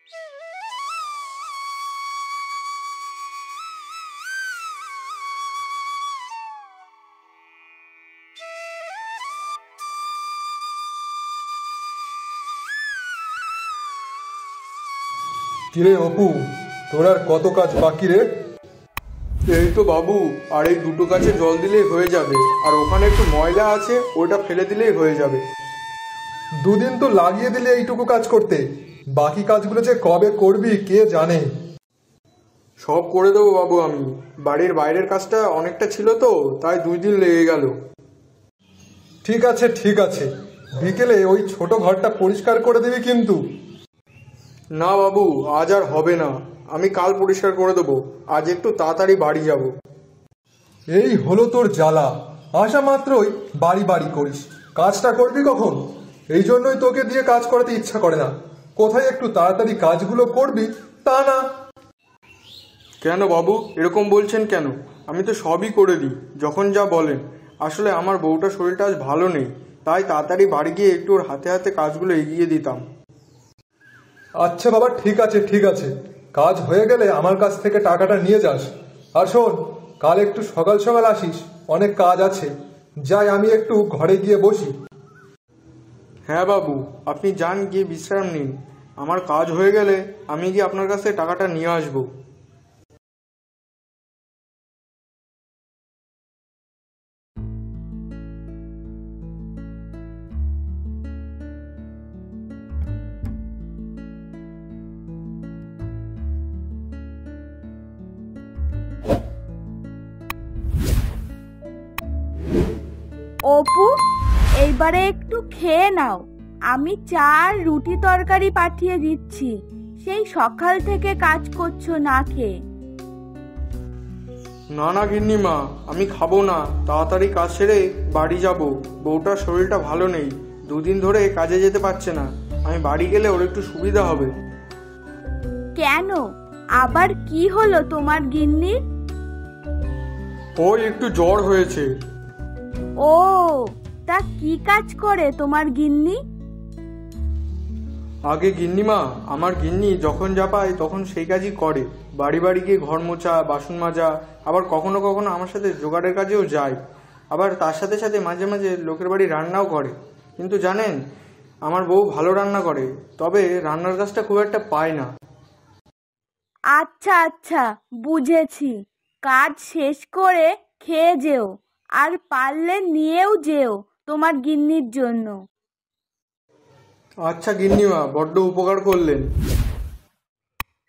কিরে অপু, তোর আর কত কাজ বাকি রে? এই তো বাবু, আর এই দুটো গাছে জল দিলেই হয়ে যাবে, আর ওখানে একটু ময়লা আছে, ওটা ফেলে দিলেই হয়ে যাবে। দুদিন তো লাগিয়ে দিলে এইটুকু কাজ করতে, বাকি কাজগুলো যে কবে করবি কে জানে। সব করে দেবো বাবু আমি। বাড়ির বাইরের কাজটা অনেকটা ছিল তো, তাই 2 দিন লেগে গেল। ঠিক আছে ঠিক আছে, বিকেলে ওই ছোট ঘরটা পরিষ্কার করে দিবি কিন্তু। না বাবু, আজ আর হবে না, আমি কাল পরিষ্কার করে দেবো। আজ একটু তাড়াতাড়ি বাড়ি যাব। এই হলো তোর জ্বালা, আসা মাত্রই বাড়ি বাড়ি করিস, কাজটা করবি কখন? এই জন্যই তোকে দিয়ে কাজ করাতে ইচ্ছা করে না। কোথায় একটু তাড়াতাড়ি কাজগুলো করবি তা না। কেন বাবু এরকম বলছেন কেন? আমি তো সবই করে দিই যখন যা বলেন। আসলে আমার বউটার শরীরটা আজ ভালো নেই, তাই তাড়াতাড়ি বাড়ি গিয়ে একটু ওর হাতে হাতে কাজগুলো এগিয়ে দিতাম। আচ্ছা বাবা, ঠিক আছে ঠিক আছে, কাজ হয়ে গেলে আমার কাছ থেকে টাকাটা নিয়ে যাস। আর শোন, কাল একটু সকাল সকাল আসিস, অনেক কাজ আছে। যাই আমি একটু ঘরে গিয়ে বসি। হ্যাঁ বাবু, আপনি যান, গিয়ে বিশ্রাম নিন। আমার কাজ হয়ে গেলে আমি গিয়ে আপনার কাছে টাকাটা নিয়ে আসবো। অপু, এইবারে একটু খেয়ে নাও। আমি চা আর রুটি তরকারি পাঠিয়ে দিচ্ছি। সেই সকাল থেকে কাজ করছো না খেয়ে। না না গিন্নিমা, আমি খাবো না, তাড়াতাড়ি কাজ সেরে বাড়ি যাব। বউটার শরীরটা ভালো নেই, 2 দিন ধরে কাজে যেতে পারছে না। আমি বাড়ি গেলে ওর একটু সুবিধা হবে। কেন, আবার কি হলো তোমার গিন্নির? ওর একটু জ্বর হয়েছে। ও, তা কি কাজ করে তোমার গিন্নি? আগে গিন্নিমা, আমার গিন্নি যখন যা পায় তখন সেই কাজই করে। বাড়ি বাড়ি গিয়ে ঘর মোছা, বাসন মাজা, আবার কখনো কখনো আমার সাথে জোগাড়ের কাজেও যায়। আবার তার সাথে সাথে মাঝে মাঝে লোকের বাড়ি রান্নাও করে। কিন্তু জানেন, আমার বউ ভালো রান্না করে, তবে রান্নার কাজটা খুব একটা পায় না। আচ্ছা আচ্ছা, বুঝেছি। কাজ শেষ করে খেয়ে যেও, আর পারলে নিয়েও যেও তোমার গিন্নির জন্য। আচ্ছা গিন্নিমা, বড্ড উপকার করলেন।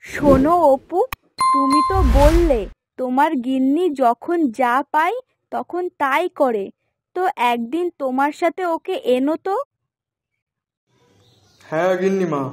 শোনো অপু, তুমি তো বললে তোমার গিন্নি যখন যা পায় তখন তাই করে। তো একদিন তোমার সাথে ওকে এনো তো। হ্যাঁ গিন্নিমা।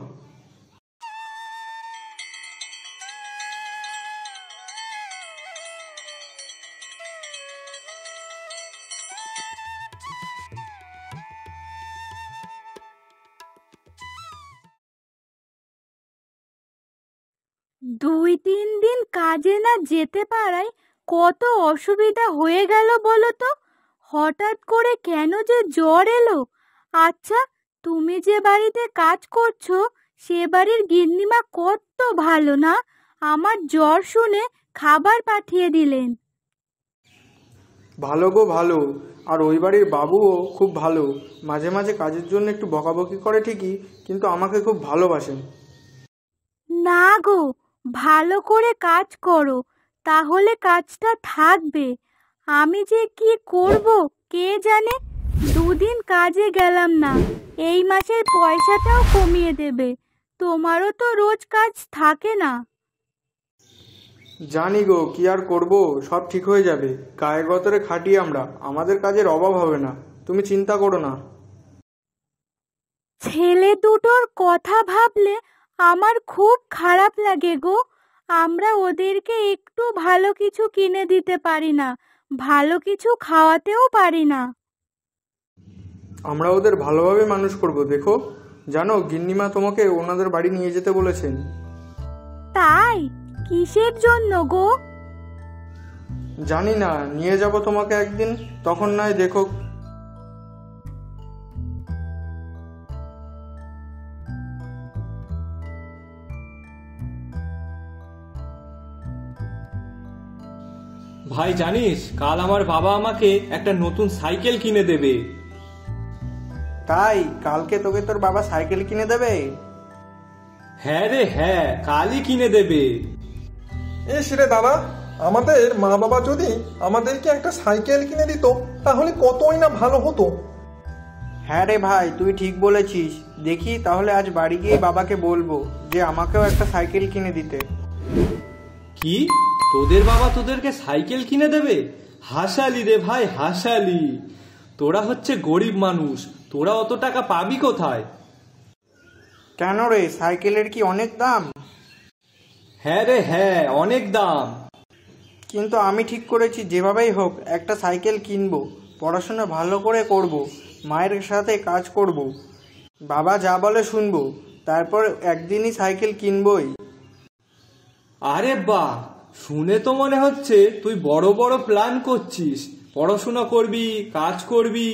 2-3 দিন কাজে না যেতে পারায় কত অসুবিধা হয়ে গেল বলো তো। হঠাৎ করে কেন যে জ্বর এলো। আচ্ছা, তুমি যে বাড়িতে কাজ করছো সে বাড়ির গিন্নিমা কত ভালো না, আমার জ্বর শুনে খাবার পাঠিয়ে দিলেন। ভালো গো ভালো। আর ওই বাড়ির বাবুও খুব ভালো। মাঝে মাঝে কাজের জন্য একটু বকাবকি করে ঠিকই, কিন্তু আমাকে খুব ভালোবাসেন। না গো, ভালো করে কাজ করো, তাহলে কাজটা থাকবে। আমি যে কি করব কে জানে। 2 দিন কাজে গেলাম না, এই মাসের পয়সাটাও কমিয়ে দেবে। তোমারও তো রোজ কাজ থাকে না। জানি গো, কি আর করব, সব ঠিক হয়ে যাবে। গায়ে গতরে খাটি আমরা, আমাদের কাজের অভাব হবে না, তুমি চিন্তা করো না। ছেলে দুটোর কথা ভাবলে আমার খুব খারাপ লাগে গো। আমরা ওদেরকে একটু ভালো কিছু কিনে দিতে পারি না, ভালো কিছু খাওয়াতেও পারি না। আমরা ওদের ভালোভাবে মানুষ করব। দেখো, জানো গিন্নিমা তোমাকে ওনাদের বাড়ি নিয়ে যেতে বলেছেন। তাই? কিসের জন্য গো? জানি না, নিয়ে যাব তোমাকে একদিন, তখন নয় দেখো। ভাই জানিস, কাল আমার বাবা আমাকে একটা নতুন সাইকেল কিনে দেবে। তাই কালকে তোকে তোর বাবা সাইকেল কিনে দেবে? হ্যাঁ রে হ্যাঁ, কালই কিনে দেবে। ইস রে দাদা, আমাদের মা বাবা যদি আমাদেরকে একটা সাইকেল কিনে দিত তাহলে কতই না ভালো হতো। হ্যাঁ রে ভাই, তুই ঠিক বলেছিস। দেখি তাহলে আজ বাড়ি গিয়ে বাবাকে বলবো যে আমাকেও একটা সাইকেল কিনে দিতে। কি, তোদের বাবা তোদেরকে সাইকেল কিনে দেবে? হাসালি রে ভাই, হাসালি। তোরা হচ্ছে গরিব মানুষ, তোরা অত টাকা পাবি কোথায়? কেন রে, সাইকেলের কি অনেক দাম? হ্যাঁ রে হ্যাঁ, অনেক দাম। কিন্তু আমি ঠিক করেছি যেভাবেই হোক একটা সাইকেল কিনবো, পড়াশোনা ভালো করে করব, মায়ের সাথে কাজ করব, বাবা যা বলে শুনবো, তারপর একদিনই সাইকেল কিনবই। আরে বাহ, শুনে তো মনে হচ্ছে তুই বড় বড় প্ল্যান করছিস। পড়াশোনা করবি, কাজ করবি,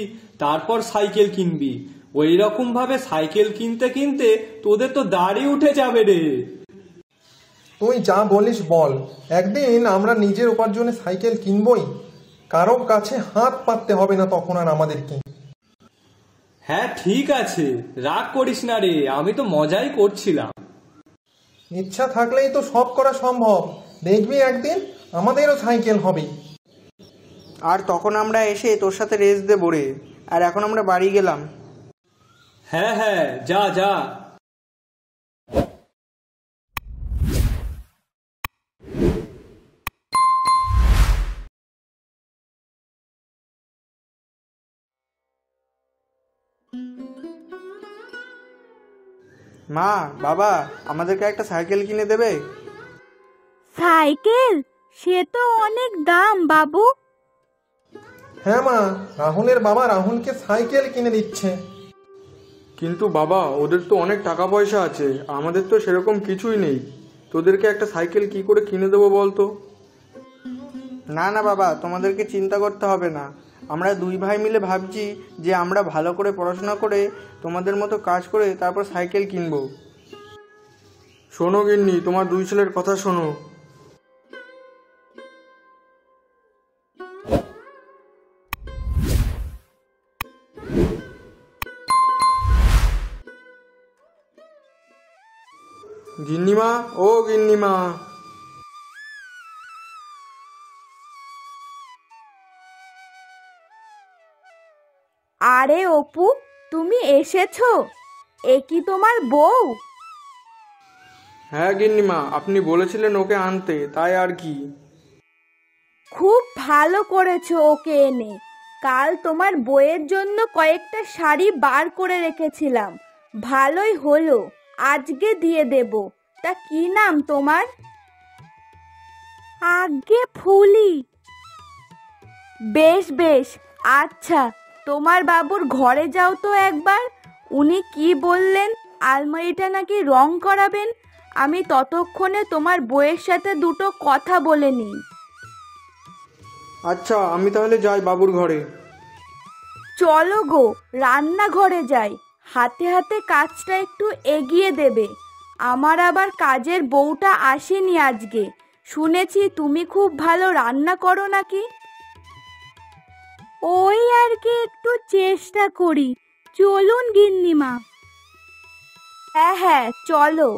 তারপর সাইকেল কিনবি। ওই রকম ভাবে সাইকেল কিনতে কিনতে তোদের তো দাড়ি উঠে যাবে রে। তুই যা বলিস বল, একদিন আমরা নিজের উপার্জনে সাইকেল কিনবই, কারো কাছে হাত পাততে হবে না তখন আর আমাদেরকে। হ্যাঁ ঠিক আছে, রাগ করিস না রে, আমি তো মজাই করছিলাম। ইচ্ছা থাকলেই তো সব করা সম্ভব। দেখবি একদিন আমাদেরও সাইকেল হবে। আর তখন আমরা এসে তোর সাথে রেস দেবো রে। আর এখন আমরা বাড়ি গেলাম। হ্যাঁ হ্যাঁ, যা যা। মা, বাবা, আমাদেরকে একটা সাইকেল কিনে দেবে? সাইকেল? সে তো অনেক দাম বাবু। হ্যাঁ মা, রাহুলের বাবা রাহুলকে সাইকেল কিনে দিচ্ছে। কিন্তু বাবা, ওদের তো অনেক টাকা পয়সা আছে, আমাদের তো সেরকম কিছুই নেই। তোদেরকে একটা সাইকেল কি করে কিনে দেবো বলতো? না না বাবা, তোমাদেরকে চিন্তা করতে হবে না। আমরা দুই ভাই মিলে ভাবছি যে আমরা ভালো করে পড়াশোনা করে তোমাদের মতো কাজ করে তারপর সাইকেল কিনবো। শোনো গিন্নি, তোমার দুই ছেলের কথা শোনো। গিন্নিমা, ও গিন্নিমা। আরে অপু, তুমি এসেছো? এ কি তোমার বউ? হ্যাঁ গিন্নিমা, আপনি বলেছিলেন ওকে আনতে, তাই আর কি। খুব ভালো করেছো ওকে এনে। কাল তোমার বইয়ের জন্য কয়েকটা শাড়ি বার করে রেখেছিলাম, ভালোই হলো, আজকে দিয়ে দেব। তা কি নাম তোমার? আজ্ঞে ফুলি। বেশ বেশ, আচ্ছা তোমার বাবুর ঘরে যাও তো একবার। উনি কি বললেন, আলমারিটা নাকি রং করাবেন। আমি ততক্ষণে তোমার বউয়ের সাথে দুটো কথা বলে নিই। আচ্ছা, আমি তাহলে যাই বাবুর ঘরে। চলো গো, রান্নাঘরে যাই। হাতে হাতে কাজটা একটু এগিয়ে দেবে। আমার আবার কাজের বউটা আসেনি আজকে। শুনেছি তুমি খুব ভালো রান্না করো নাকি। ওই আর কি একটু চেষ্টা করি। চলুন গিন্নিমা। হ্যাঁ হ্যাঁ, চলো।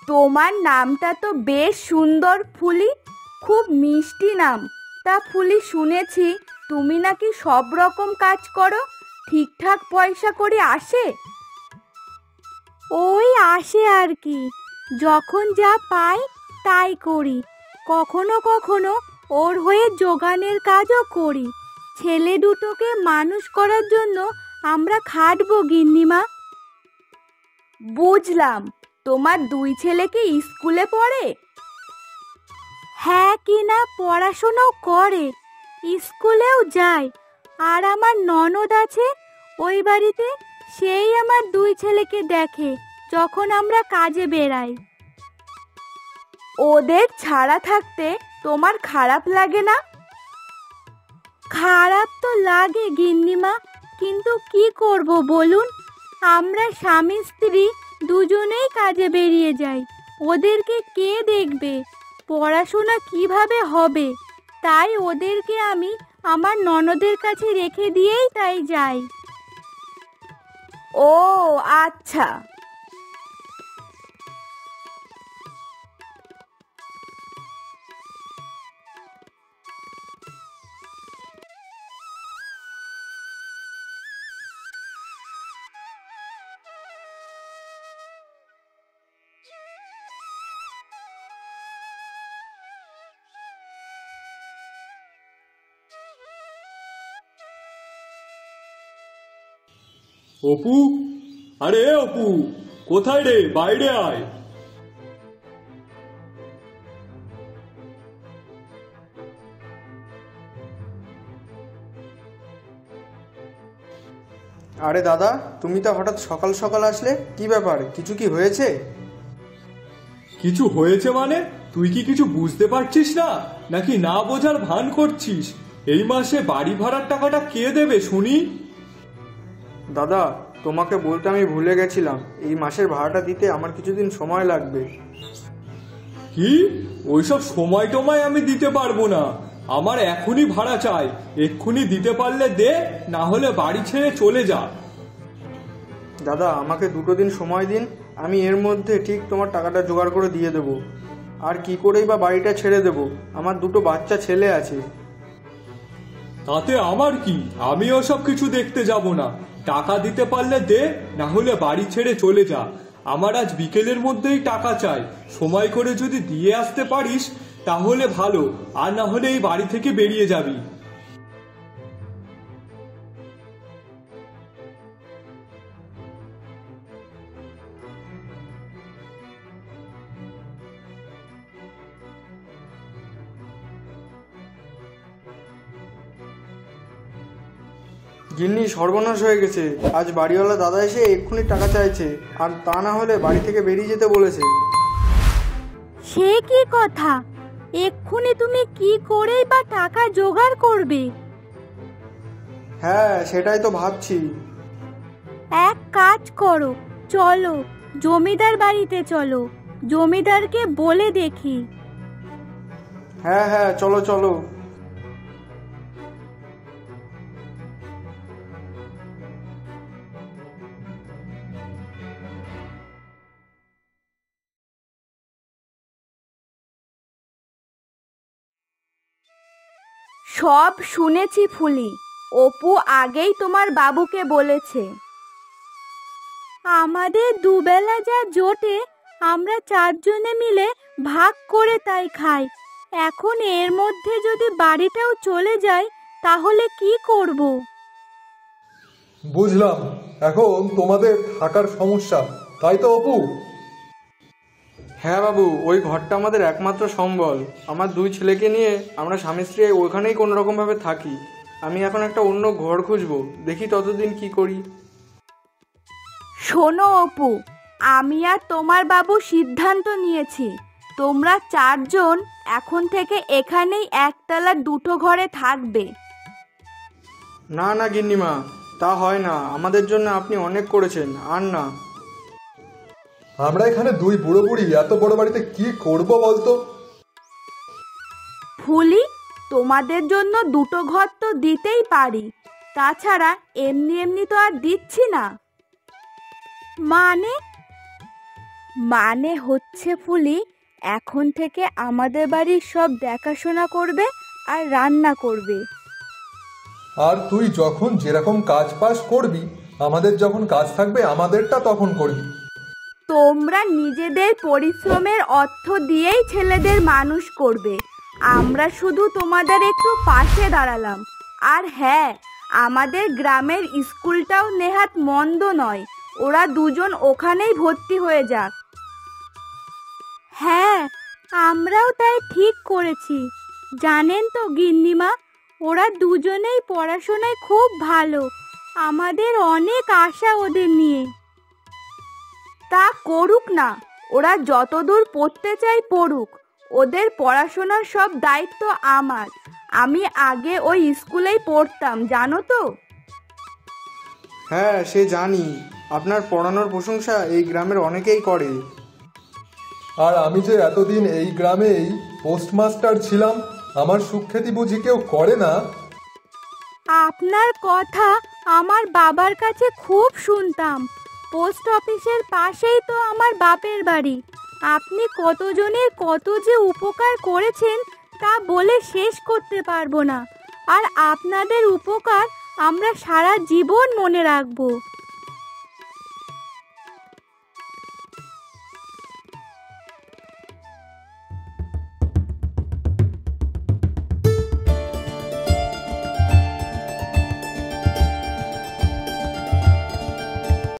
তোমার নামটা তো বেশ সুন্দর, ফুলি। খুব মিষ্টি নাম। তা ফুলি, শুনেছি তুমি নাকি সব রকম কাজ করো, ঠিকঠাক পয়সা করে আসে? ওই আসে আর কি, যখন যা পাই তাই করি। কখনো কখনো ওর হয়ে জোগানের কাজও করি। ছেলে দুটোকে মানুষ করার জন্য আমরা খাটবো গিন্নিমা। বুঝলাম, তোমার দুই ছেলে কি স্কুলে পড়ে? হ্যাঁ, কিনা পড়াশোনাও করে, স্কুলেও যায়। আর আমার ননদ আছে ওই বাড়িতে, সেই আমার দুই ছেলেকে দেখে যখন আমরা কাজে বেরাই। ওদের ছাড়া থাকতে তোমার খারাপ লাগে না? খারাপ তো লাগে গিন্নিমা, কিন্তু কি করব বলুন। আমরা স্বামী স্ত্রী দুজনেই কাজে বেরিয়ে যাই, ওদেরকে কে দেখবে? পড়াশোনা কিভাবে হবে, তাই ওদেরকে আমি আমার ননদের কাছে রেখে দিয়েই তাই যাই। ও আচ্ছা। অপু, আরে অপু, কোথায় রে? বাইরে আয়। আরে দাদা, তুমি তো হঠাৎ সকাল সকাল আসলে, কি ব্যাপার? কিছু কি হয়েছে? কিছু হয়েছে মানে? তুই কি কিছু বুঝতে পারছিস না, নাকি না বোঝার ভান করছিস? এই মাসে বাড়ি ভাড়ার টাকাটা কে দেবে শুনি? দাদা, তোমাকে বলতে আমি ভুলে গেছিলাম, এই মাসের ভাড়াটা দিতে আমার কিছুদিন সময় লাগবে। কি? ওইসব সময় টময় আমি দিতে পারবো না। আমার এখনই ভাড়া চাই। এক্ষুনি দিতে পারলে দে, না হলে বাড়ি ছেড়ে চলে যা। দাদা, আমাকে 2 দিন সময় দিন, আমি এর মধ্যে ঠিক তোমার টাকাটা জোগাড় করে দিয়ে দেবো। আর কি করেই বা বাড়িটা ছেড়ে দেবো, আমার 2 বাচ্চা ছেলে আছে। তাতে আমার কি? আমি ওসব কিছু দেখতে যাব না। টাকা দিতে পারলে দে, না হলে বাড়ি ছেড়ে চলে যা। আমার আজ বিকেলের মধ্যেই টাকা চাই। সময় করে যদি দিয়ে আসতে পারিস তাহলে ভালো, আর না হলে এই বাড়ি থেকে বেরিয়ে যাবি। গিন্নি, সর্বনাশ হয়ে গেছে। আজ বাড়িওয়ালা দাদা এসে এক্ষুনি টাকা চাইছে, আর তা না হলে বাড়ি থেকে বেরিয়ে যেতে বলেছে। সে কি কথা? এক্ষুনি তুমি কি করেই বা টাকা জোগাড় করবে? হ্যাঁ, সেটাই তো ভাবছি। এক কাজ করো, চলো জমিদার বাড়িতে চলো, জমিদারকে বলে দেখি। হ্যাঁ হ্যাঁ, চলো চলো। সব শুনেছি ফুলি, অপু আগেই তোমার বাবুকে বলেছে। আমাদের দুবেলা যা জোটে আমরা 4 জনে মিলে ভাগ করে তাই খাই। এখন এর মধ্যে যদি বাড়িটাও চলে যায় তাহলে কি করব? বুঝলাম, এখন তোমাদের থাকার সমস্যা, তাই তো অপু? হ্যাঁ বাবু, ওই ঘরটা আমাদের একমাত্র সম্বল। আমার 2 ছেলেকে নিয়ে আমরা স্বামী স্ত্রী ওইখানেই কোনো রকমভাবে থাকি। আমি এখন একটা অন্য ঘর খুঁজবো, দেখি ততদিন কি করি। শোনো অপু, আমি আর তোমার বাবু সিদ্ধান্ত নিয়েছি, তোমরা 4 জন এখন থেকে এখানেই একতলার 2 ঘরে থাকবে। না না গিন্নিমা, তা হয় না। আমাদের জন্য আপনি অনেক করেছেন, আর না। আমরা এখানে 2 বুড়ো বুড়ি এত বড় বাড়িতে কি করব বলতো? ফুলি, তোমাদের জন্য 2 ঘর তো দিতেই পারি, তাছাড়া এমনি এমনি তো আর দিচ্ছি না। মানে হচ্ছে ফুলি, এখন থেকে আমাদের বাড়ির সব দেখাশোনা করবে আর রান্না করবে। আর তুই যখন যেরকম কাজ পাস করবি, আমাদের যখন কাজ থাকবে আমাদেরটা তখন করবি। তোমরা নিজেদের পরিশ্রমের অর্থ দিয়েই ছেলেদের মানুষ করবে, আমরা শুধু তোমাদের একটু পাশে দাঁড়ালাম। আর হ্যাঁ, আমাদের গ্রামের স্কুলটাও নেহাত মন্দ নয়, ওরা 2 জন ওখানেই ভর্তি হয়ে যাক। হ্যাঁ, আমরাও তাই ঠিক করেছি। জানেন তো গিন্নিমা, ওরা 2 জনেই পড়াশোনায় খুব ভালো, আমাদের অনেক আশা ওদের নিয়ে। তা করুক না, ওরা যতদূর পড়তে চাই পড়ুক, ওদের পড়াশোনার সব দায়িত্ব আমার। আমি আগে ওই স্কুলেই পড়তাম, জানো তো। হ্যাঁ, সে জানি। আপনার পড়ানোর প্রশংসা এই গ্রামের অনেকেই করে। আর আমি যে এতদিন এই গ্রামেই পোস্টমাস্টার ছিলাম, আমার সুখ্যাতি বুঝি কেউ করে না? আপনার কথা আমার বাবার কাছে খুব শুনতাম। পোস্ট অফিসের পাশেই তো আমার বাপের বাড়ি। আপনি কতজনের কত যে উপকার করেছেন তা বলে শেষ করতে পারবো না। আর আপনাদের উপকার আমরা সারা জীবন মনে রাখবো।